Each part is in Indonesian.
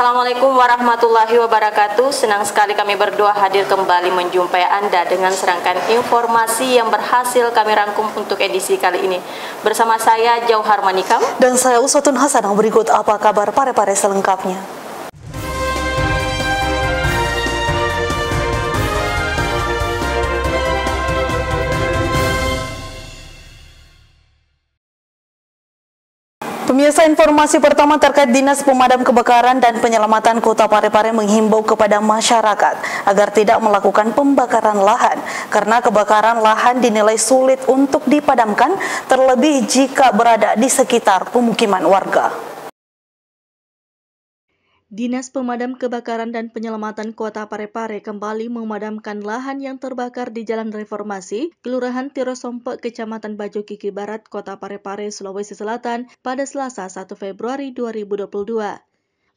Assalamualaikum warahmatullahi wabarakatuh. Senang sekali kami berdua hadir kembali menjumpai Anda dengan serangkaian informasi yang berhasil kami rangkum untuk edisi kali ini. Bersama saya Jauhar Manikam dan saya Uswatun Hasanah. Berikut apa kabar Parepare selengkapnya. Pemirsa, informasi pertama terkait Dinas Pemadam Kebakaran dan Penyelamatan Kota Parepare menghimbau kepada masyarakat agar tidak melakukan pembakaran lahan karena kebakaran lahan dinilai sulit untuk dipadamkan, terlebih jika berada di sekitar pemukiman warga. Dinas Pemadam Kebakaran dan Penyelamatan Kota Parepare kembali memadamkan lahan yang terbakar di Jalan Reformasi, Kelurahan Tirosompe, Kecamatan Bajokiki Barat, Kota Parepare, Sulawesi Selatan pada Selasa 1 Februari 2022.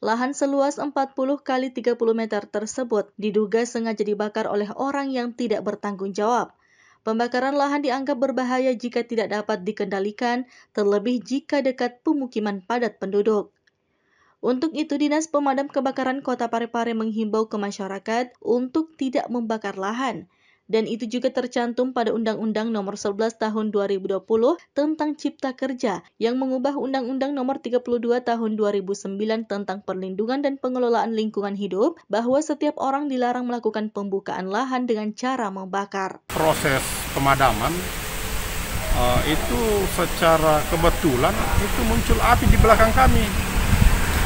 Lahan seluas 40 x 30 meter tersebut diduga sengaja dibakar oleh orang yang tidak bertanggung jawab. Pembakaran lahan dianggap berbahaya jika tidak dapat dikendalikan, terlebih jika dekat pemukiman padat penduduk. Untuk itu, Dinas Pemadam Kebakaran Kota Parepare menghimbau ke masyarakat untuk tidak membakar lahan. Dan itu juga tercantum pada Undang-Undang Nomor 11 Tahun 2020 tentang Cipta Kerja yang mengubah Undang-Undang Nomor 32 Tahun 2009 tentang Perlindungan dan Pengelolaan Lingkungan Hidup bahwa setiap orang dilarang melakukan pembukaan lahan dengan cara membakar. Proses pemadaman itu secara kebetulan itu muncul api di belakang kami.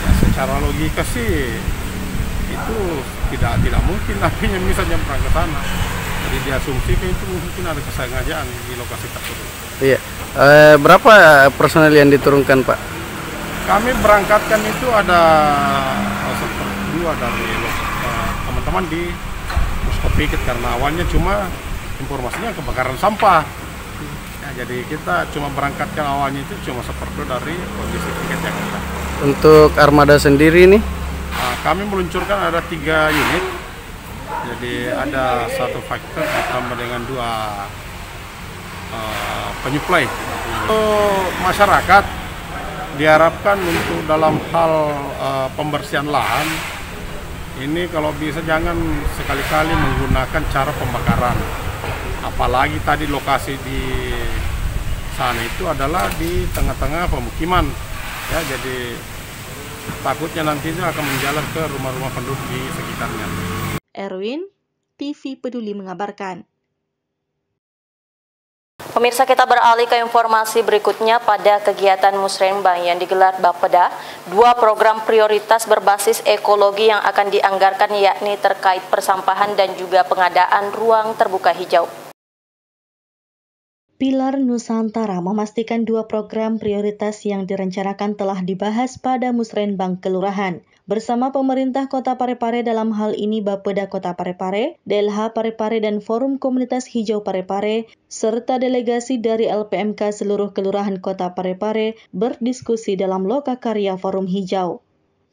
Secara logika sih itu tidak mungkin apinya misalnya nyamper ke sana. Jadi diasumsikan itu mungkin ada kesengajaan di lokasi tersebut. Iya. Berapa personel yang diturunkan, Pak? Kami berangkatkan itu ada seperti dari teman-teman di posko piket karena awalnya cuma informasinya kebakaran sampah. Ya, jadi kita cuma berangkatkan awalnya itu cuma seperti dari kondisi piket yang ada. Untuk armada sendiri nih? Kami meluncurkan ada 3 unit. Jadi ada 1 fighter ditambah dengan 2 penyuplai. Untuk masyarakat diharapkan untuk dalam hal pembersihan lahan, ini kalau bisa jangan sekali-kali menggunakan cara pembakaran. Apalagi tadi lokasi di sana itu adalah di tengah-tengah pemukiman. Ya, jadi takutnya nantinya akan menjalar ke rumah-rumah penduduk di sekitarnya. Erwin, TV Peduli mengabarkan. Pemirsa, kita beralih ke informasi berikutnya. Pada kegiatan Musrenbang yang digelar Bapeda, 2 program prioritas berbasis ekologi yang akan dianggarkan yakni terkait persampahan dan juga pengadaan ruang terbuka hijau. Pilar Nusantara memastikan 2 program prioritas yang direncanakan telah dibahas pada Musrenbang Kelurahan. Bersama pemerintah Kota Parepare dalam hal ini Bapeda Kota Parepare, DLH Parepare dan Forum Komunitas Hijau Parepare, serta delegasi dari LPMK seluruh Kelurahan Kota Parepare berdiskusi dalam lokakarya Forum Hijau.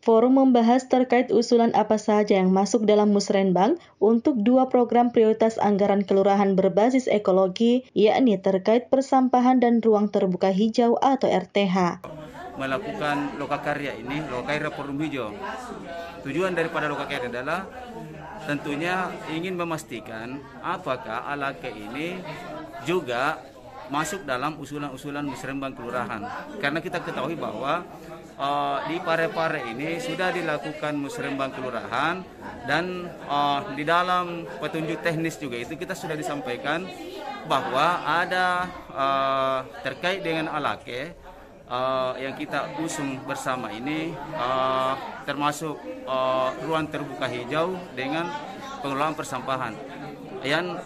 Forum membahas terkait usulan apa saja yang masuk dalam Musrenbang untuk 2 program prioritas anggaran kelurahan berbasis ekologi, yakni terkait persampahan dan ruang terbuka hijau atau RTH. Melakukan lokakarya ini, lokakarya Forum Hijau. Tujuan daripada lokakarya adalah tentunya ingin memastikan apakah alake ini juga masuk dalam usulan-usulan Musrenbang Kelurahan. Karena kita ketahui bahwa di Parepare ini sudah dilakukan Musrenbang Kelurahan dan di dalam petunjuk teknis juga itu kita sudah disampaikan bahwa ada terkait dengan alake yang kita usung bersama ini termasuk ruang terbuka hijau dengan pengelolaan persampahan yang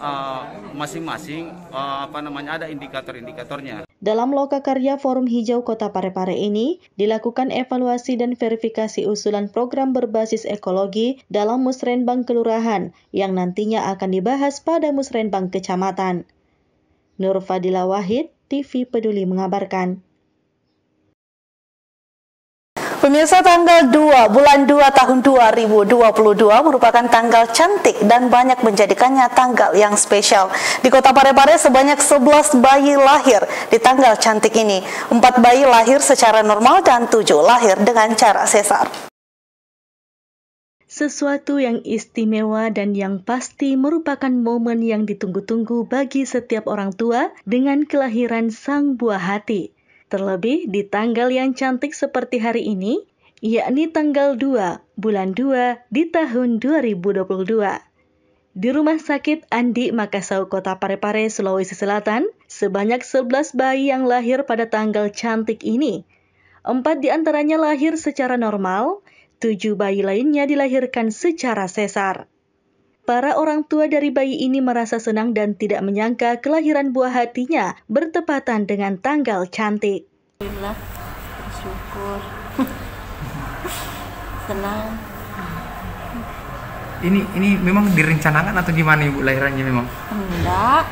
masing-masing ada indikator-indikatornya. Dalam lokakarya Forum Hijau Kota Parepare ini dilakukan evaluasi dan verifikasi usulan program berbasis ekologi dalam Musrenbang Kelurahan yang nantinya akan dibahas pada Musrenbang Kecamatan. Nur Fadila Wahid, TV Peduli mengabarkan. Pemirsa, tanggal 2 bulan 2 tahun 2022 merupakan tanggal cantik dan banyak menjadikannya tanggal yang spesial. Di Kota Parepare sebanyak 11 bayi lahir di tanggal cantik ini. 4 bayi lahir secara normal dan 7 lahir dengan cara sesar. Sesuatu yang istimewa dan yang pasti merupakan momen yang ditunggu-tunggu bagi setiap orang tua dengan kelahiran sang buah hati. Terlebih di tanggal yang cantik seperti hari ini, yakni tanggal 2 bulan 2 di tahun 2022. Di Rumah Sakit Andi Makassau, Kota Parepare, Sulawesi Selatan, sebanyak 11 bayi yang lahir pada tanggal cantik ini. 4 diantaranya lahir secara normal, 7 bayi lainnya dilahirkan secara sesar. Para orang tua dari bayi ini merasa senang dan tidak menyangka kelahiran buah hatinya bertepatan dengan tanggal cantik. Alhamdulillah, bersyukur, senang. Ini memang direncanakan atau gimana Ibu lahirannya memang? Enggak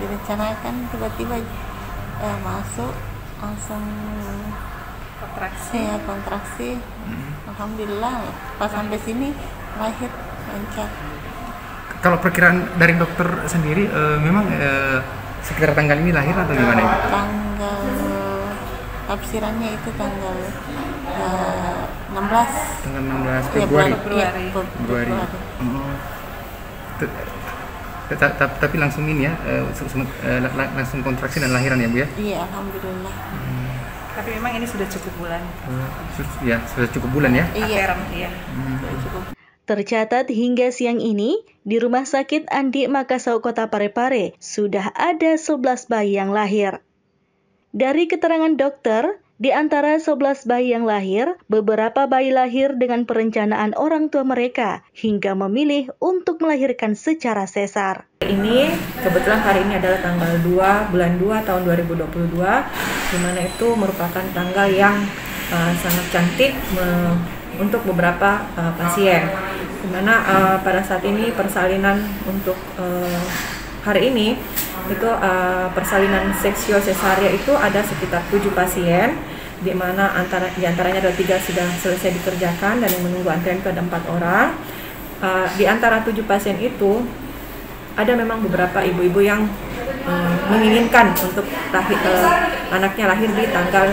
direncanakan, tiba-tiba masuk langsung kontraksi. Alhamdulillah, pas sampai sini lahir lancar. Kalau perkiraan dari dokter sendiri memang sekitar tanggal ini lahir atau gimana Ibu? Tanggal tafsirannya itu tanggal 16. Tanggal 16 Februari. Februari. Tapi langsung ini ya, langsung kontraksi dan lahiran ya Bu ya? Iya, alhamdulillah. Tapi memang ini sudah cukup bulan. Ya, sudah cukup bulan ya? Iya. Sudah cukup. Tercatat hingga siang ini, di Rumah Sakit Andi Makassau, Kota Parepare, sudah ada 11 bayi yang lahir. Dari keterangan dokter, di antara 11 bayi yang lahir, beberapa bayi lahir dengan perencanaan orang tua mereka hingga memilih untuk melahirkan secara sesar. Ini kebetulan hari ini adalah tanggal 2 bulan 2 tahun 2022, di mana itu merupakan tanggal yang sangat cantik untuk beberapa pasien. Di mana pada saat ini persalinan untuk hari ini itu persalinan seksio sesaria itu ada sekitar 7 pasien, di mana di antaranya ada 3 sudah selesai dikerjakan dan yang menunggu antrian itu ada 4 orang. Di antara 7 pasien itu ada memang beberapa ibu-ibu yang menginginkan untuk anaknya lahir di tanggal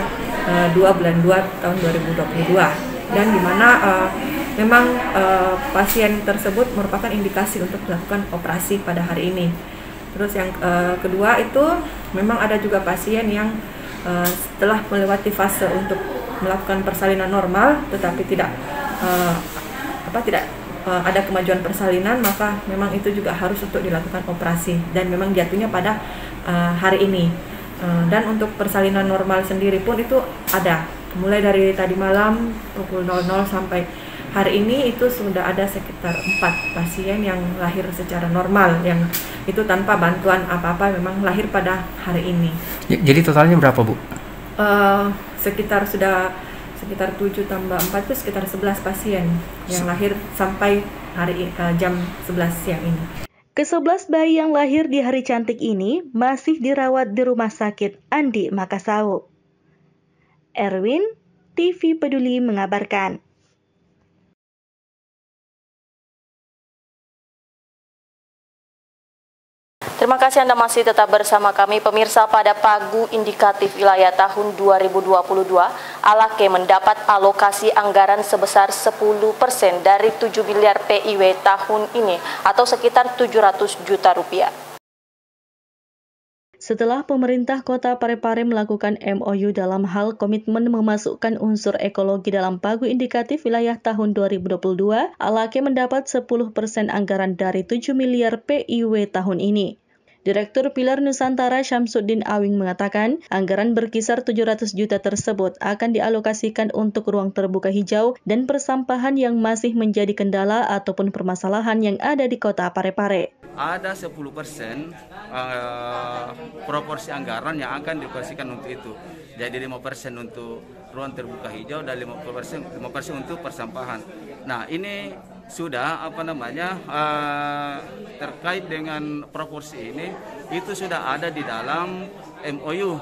2 bulan 2 tahun 2022, dan di mana memang pasien tersebut merupakan indikasi untuk melakukan operasi pada hari ini. Terus yang kedua itu memang ada juga pasien yang setelah melewati fase untuk melakukan persalinan normal tetapi tidak ada kemajuan persalinan, maka memang itu juga harus untuk dilakukan operasi dan memang jatuhnya pada hari ini. Dan untuk persalinan normal sendiri pun itu ada mulai dari tadi malam pukul 00 sampai hari ini itu sudah ada sekitar 4 pasien yang lahir secara normal, yang itu tanpa bantuan apa-apa, memang lahir pada hari ini. Jadi totalnya berapa Bu? Sekitar 7 tambah 4 itu sekitar 11 pasien yang lahir sampai hari jam 11 siang ini. Ke-11 bayi yang lahir di hari cantik ini masih dirawat di Rumah Sakit Andi Makassau. Erwin, TV Peduli mengabarkan. Terima kasih Anda masih tetap bersama kami. Pemirsa, pada Pagu Indikatif Wilayah tahun 2022, Alake mendapat alokasi anggaran sebesar 10% dari 7 miliar PIW tahun ini atau sekitar 700 juta rupiah. Setelah pemerintah Kota Parepare melakukan MOU dalam hal komitmen memasukkan unsur ekologi dalam Pagu Indikatif Wilayah tahun 2022, Alake mendapat 10% anggaran dari 7 miliar PIW tahun ini. Direktur Pilar Nusantara Syamsuddin Awing mengatakan, anggaran berkisar 700 juta tersebut akan dialokasikan untuk ruang terbuka hijau dan persampahan yang masih menjadi kendala ataupun permasalahan yang ada di Kota Parepare. Ada 10% proporsi anggaran yang akan dialokasikan untuk itu. Jadi 5% untuk ruang terbuka hijau dan 5% untuk persampahan. Nah, ini sudah terkait dengan proporsi ini itu sudah ada di dalam MOU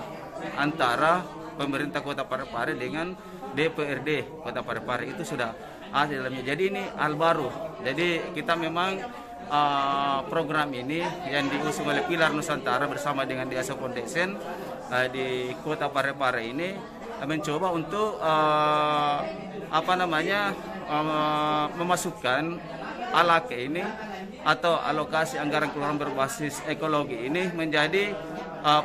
antara pemerintah Kota Parepare dengan DPRD Kota Parepare, itu sudah ada di dalamnya. Jadi ini hal baru. Jadi kita memang program ini yang diusung oleh Pilar Nusantara bersama dengan Diasa Foundation di Kota Parepare ini mencoba untuk memasukkan ALAKE ini atau alokasi anggaran keluaran berbasis ekologi ini menjadi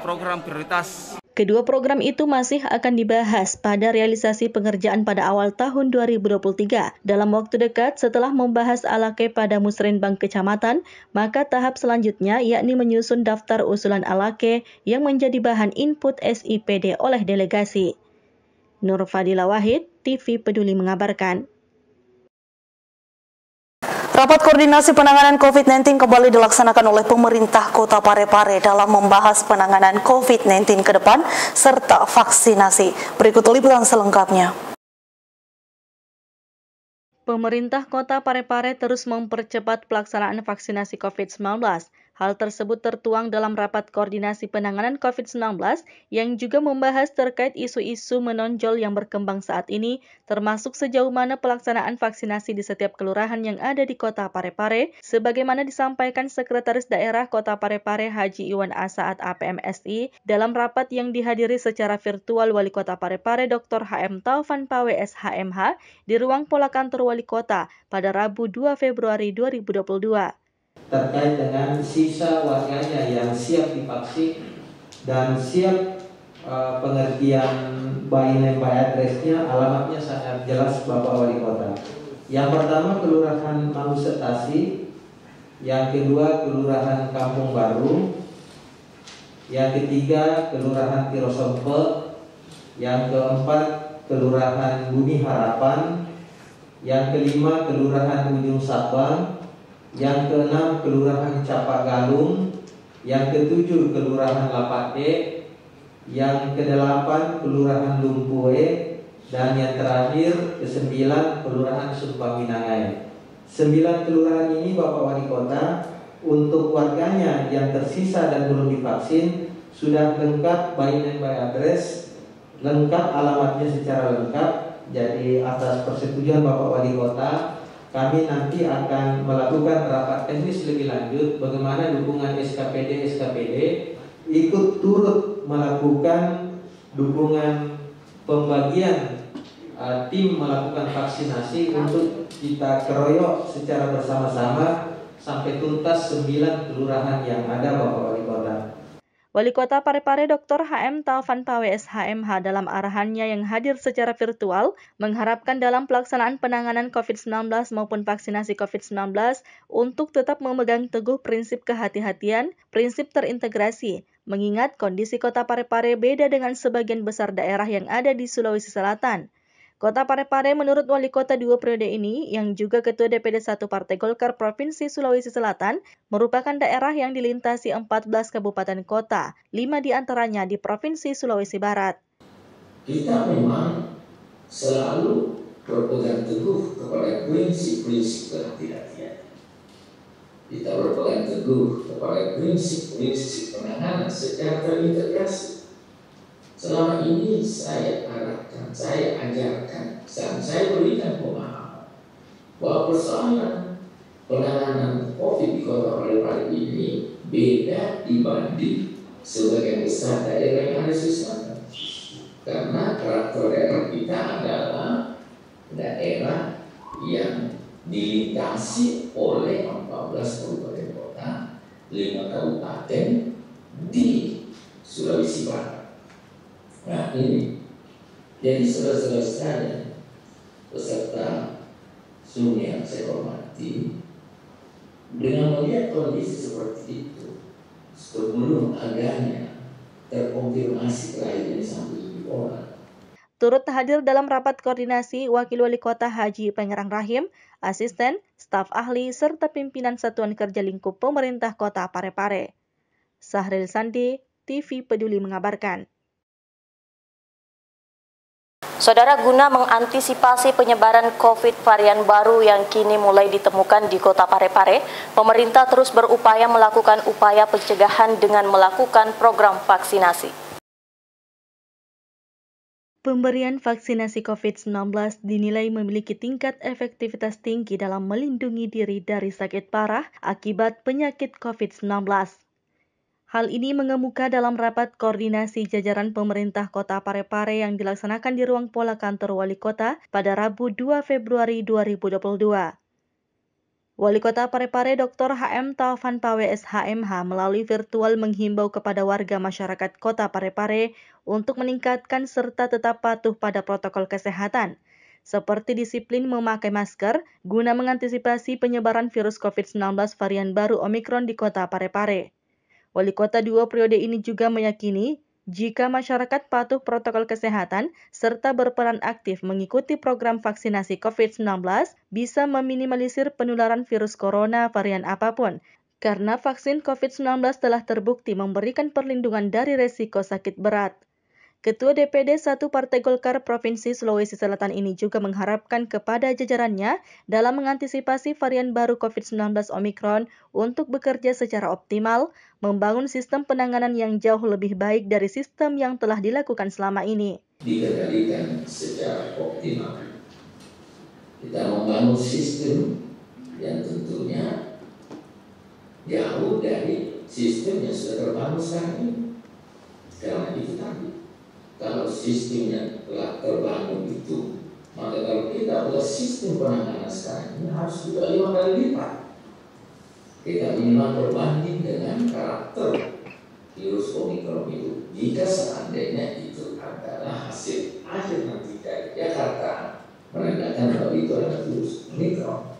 program prioritas. Kedua program itu masih akan dibahas pada realisasi pengerjaan pada awal tahun 2023. Dalam waktu dekat setelah membahas ALAKE pada Musrenbang Kecamatan, maka tahap selanjutnya yakni menyusun daftar usulan ALAKE yang menjadi bahan input SIPD oleh delegasi. Nur Fadila Wahid, TV Peduli mengabarkan. Rapat koordinasi penanganan COVID-19 kembali dilaksanakan oleh pemerintah Kota Parepare dalam membahas penanganan COVID-19 ke depan serta vaksinasi. Berikut liputan selengkapnya. Pemerintah Kota Parepare terus mempercepat pelaksanaan vaksinasi COVID-19. Hal tersebut tertuang dalam rapat koordinasi penanganan COVID-19 yang juga membahas terkait isu-isu menonjol yang berkembang saat ini, termasuk sejauh mana pelaksanaan vaksinasi di setiap kelurahan yang ada di Kota Parepare, sebagaimana disampaikan Sekretaris Daerah Kota Parepare Haji Iwan Asaat APMSI dalam rapat yang dihadiri secara virtual Wali Kota Parepare Dr. HM Taufan Pawe SHMH di ruang pola kantor Wali Kota pada Rabu 2 Februari 2022. Terkait dengan sisa warganya yang siap divaksin dan siap pengertian by name by address-nya, alamatnya sangat jelas Bapak Wali Kota. Yang pertama Kelurahan Mangusetasi, yang kedua Kelurahan Kampung Baru, yang ketiga Kelurahan Tirosompe, yang keempat Kelurahan Bumi Harapan, yang kelima Kelurahan Ujung Sabang, yang keenam Kelurahan Capak Galung, yang ketujuh Kelurahan Lapake, yang kedelapan Kelurahan Lumpue, dan yang terakhir kesembilan Kelurahan Sumpah Minangai. 9 kelurahan ini Bapak Wali Kota, untuk warganya yang tersisa dan belum divaksin sudah lengkap by name by address, lengkap alamatnya secara lengkap. Jadi atas persetujuan Bapak Wali Kota, kami nanti akan melakukan rapat teknis lebih lanjut bagaimana dukungan SKPD ikut turut melakukan dukungan pembagian tim melakukan vaksinasi untuk kita keroyok secara bersama-sama sampai tuntas 9 kelurahan yang ada Bapak Wali Kota. Wali Kota Parepare Dr. HM Taufan Pawe SHMH dalam arahannya yang hadir secara virtual mengharapkan dalam pelaksanaan penanganan COVID-19 maupun vaksinasi COVID-19 untuk tetap memegang teguh prinsip kehati-hatian, prinsip terintegrasi, mengingat kondisi Kota Parepare beda dengan sebagian besar daerah yang ada di Sulawesi Selatan. Kota Parepare menurut Wali Kota 2 periode ini, yang juga Ketua DPD 1 Partai Golkar Provinsi Sulawesi Selatan, merupakan daerah yang dilintasi 14 kabupaten kota, 5 diantaranya di Provinsi Sulawesi Barat. Kita memang selalu berpegang teguh kepada prinsip-prinsip kehati-hatian. Kita berpegang teguh kepada prinsip-prinsip penanganan secara terintegrasi. Selama ini saya arahkan, saya ajarkan, dan saya berikan pemahaman bahwa persoalan penanganan COVID di Kota Parepare ini beda dibanding sebagian besar daerah yang ada di selatan. Karena karakter daerah kita adalah daerah yang dilintasi oleh 14 kabupaten kota, 5 kabupaten di Sulawesi Barat. Nah ini, jadi saudara-saudara sekalian, peserta Zoom yang saya hormati, dengan melihat kondisi seperti itu, sebelum adanya terkonfirmasi kelahiran sampai 7 orang. Turut hadir dalam rapat koordinasi Wakil Wali Kota Haji Pengerang Rahim, asisten, staf ahli, serta pimpinan Satuan Kerja Lingkup Pemerintah Kota Parepare. Sahril Sandi, TV Peduli mengabarkan. Saudara, guna mengantisipasi penyebaran COVID varian baru yang kini mulai ditemukan di Kota Parepare, pemerintah terus berupaya melakukan upaya pencegahan dengan melakukan program vaksinasi. Pemberian vaksinasi COVID-19 dinilai memiliki tingkat efektivitas tinggi dalam melindungi diri dari sakit parah akibat penyakit COVID-19. Hal ini mengemuka dalam rapat koordinasi jajaran pemerintah Kota Parepare yang dilaksanakan di ruang pola kantor Wali Kota pada Rabu 2 Februari 2022. Wali Kota Parepare Dr. HM Taufan Pawes HMH melalui virtual menghimbau kepada warga masyarakat Kota Parepare untuk meningkatkan serta tetap patuh pada protokol kesehatan, seperti disiplin memakai masker guna mengantisipasi penyebaran virus COVID-19 varian baru Omikron di Kota Parepare. Wali Kota 2 periode ini juga meyakini jika masyarakat patuh protokol kesehatan serta berperan aktif mengikuti program vaksinasi COVID-19 bisa meminimalisir penularan virus corona varian apapun, karena vaksin COVID-19 telah terbukti memberikan perlindungan dari resiko sakit berat. Ketua DPD 1 Partai Golkar Provinsi Sulawesi Selatan ini juga mengharapkan kepada jajarannya dalam mengantisipasi varian baru COVID-19 Omikron untuk bekerja secara optimal, membangun sistem penanganan yang jauh lebih baik dari sistem yang telah dilakukan selama ini. Dikendalikan secara optimal. Kita membangun sistem yang tentunya jauh dari sistem yang sudah terbangun sekarang ini. Karena itu tadi, kalau sistemnya telah terbangun itu, maka kalau kita buat sistem penanganan sekarang ini harus juga 5 kali lipat. Kita minimal berbanding dengan karakter virus Omikron itu. Jika seandainya itu adalah hasil akhir nanti dari Jakarta menandakan bahwa itu adalah virus Omikron.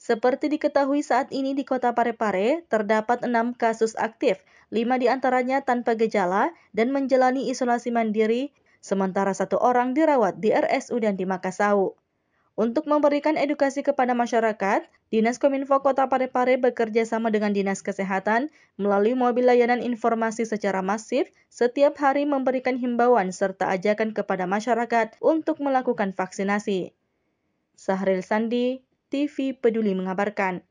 Seperti diketahui saat ini di Kota Parepare, terdapat 6 kasus aktif, 5 diantaranya tanpa gejala dan menjalani isolasi mandiri, sementara 1 orang dirawat di RSUD dan di Makassau. Untuk memberikan edukasi kepada masyarakat, Dinas Kominfo Kota Parepare bekerja sama dengan Dinas Kesehatan melalui mobil layanan informasi secara masif setiap hari memberikan himbauan serta ajakan kepada masyarakat untuk melakukan vaksinasi. Sahril Sandi, TV Peduli mengabarkan.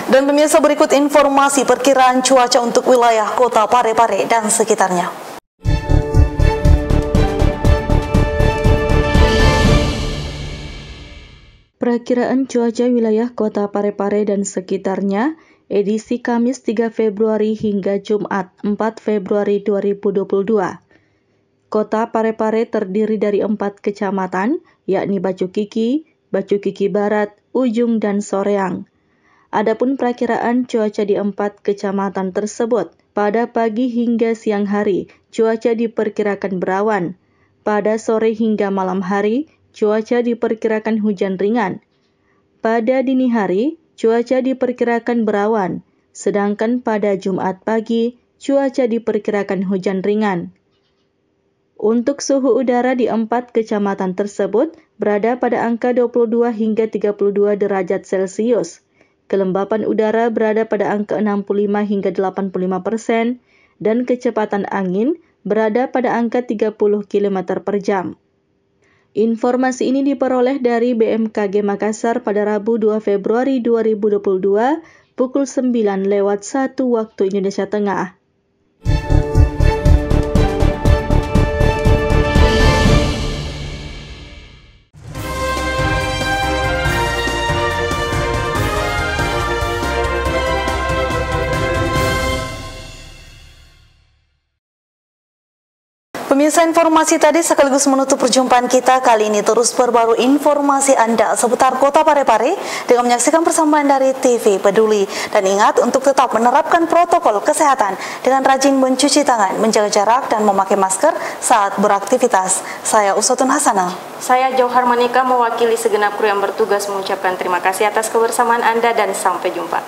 Dan pemirsa, berikut informasi perkiraan cuaca untuk wilayah Kota Parepare dan sekitarnya. Perakiraan cuaca wilayah Kota Parepare dan sekitarnya, edisi Kamis 3 Februari hingga Jumat 4 Februari 2022. Kota Parepare terdiri dari 4 kecamatan, yakni Bacukiki, Bacukiki Barat, Ujung, dan Soreang. Adapun perakiraan cuaca di 4 kecamatan tersebut, pada pagi hingga siang hari, cuaca diperkirakan berawan. Pada sore hingga malam hari, cuaca diperkirakan hujan ringan. Pada dini hari, cuaca diperkirakan berawan, sedangkan pada Jumat pagi, cuaca diperkirakan hujan ringan. Untuk suhu udara di 4 kecamatan tersebut berada pada angka 22 hingga 32 derajat Celcius. Kelembapan udara berada pada angka 65 hingga 85%, dan kecepatan angin berada pada angka 30 km per jam. Informasi ini diperoleh dari BMKG Makassar pada Rabu 2 Februari 2022 pukul 9:01 waktu Indonesia Tengah. Pemirsa, informasi tadi sekaligus menutup perjumpaan kita kali ini. Terus perbarui informasi Anda seputar Kota Parepare dengan menyaksikan persembahan dari TV Peduli. Dan ingat untuk tetap menerapkan protokol kesehatan dengan rajin mencuci tangan, menjaga jarak, dan memakai masker saat beraktivitas. Saya Uswatun Hasanah. Saya Jauhar Manika mewakili segenap kru yang bertugas mengucapkan terima kasih atas kebersamaan Anda dan sampai jumpa.